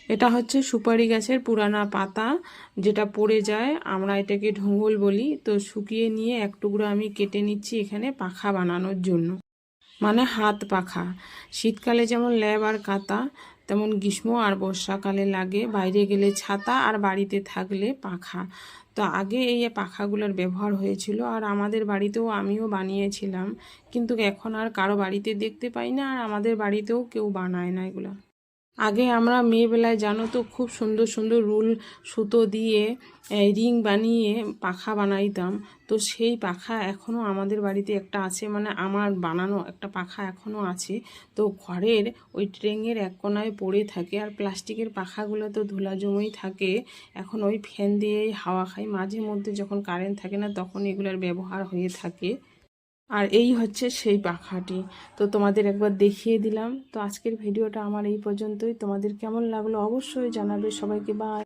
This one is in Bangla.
এটা হচ্ছে সুপারি গাছের পুরানা পাতা, যেটা পড়ে যায়, আমরা এটাকে ঢোঙ্গল বলি। তো শুকিয়ে নিয়ে এক টুকরো আমি কেটে নিচ্ছি এখানে পাখা বানানোর জন্য, মানে হাত পাখা। শীতকালে যেমন ল্যাব আর কাঁথা, তেমন গ্রীষ্ম আর বর্ষাকালে লাগে বাইরে গেলে ছাতা, আর বাড়িতে থাকলে পাখা। তো আগে এই পাখাগুলোর ব্যবহার হয়েছিল, আর আমাদের বাড়িতেও আমিও বানিয়েছিলাম, কিন্তু এখন আর কারো বাড়িতে দেখতে পাই না, আর আমাদের বাড়িতেও কেউ বানায় না এগুলো। আগে আমরা মেয়েবেলায় জানো তো খুব সুন্দর সুন্দর রুল সুতো দিয়ে রিং বানিয়ে পাখা বানাইতাম। তো সেই পাখা এখনও আমাদের বাড়িতে একটা আছে, মানে আমার বানানো একটা পাখা এখনও আছে। তো ঘরের ওই ট্রেঙের এক কোনায় পড়ে থাকে, আর প্লাস্টিকের পাখাগুলো তো ধুলা জমেই থাকে। এখন ওই ফ্যান দিয়েই হাওয়া খাই, মাঝে মধ্যে যখন কারেন্ট থাকে না তখন এগুলোর ব্যবহার হয়ে থাকে। আর এই হচ্ছে সেই পাখাটি। তো তোমাদের একবার দেখিয়ে দিলাম। তো আজকের ভিডিওটা আমার এই পর্যন্তই। তোমাদের কেমন লাগলো অবশ্যই জানাবে। সবাইকে বাই।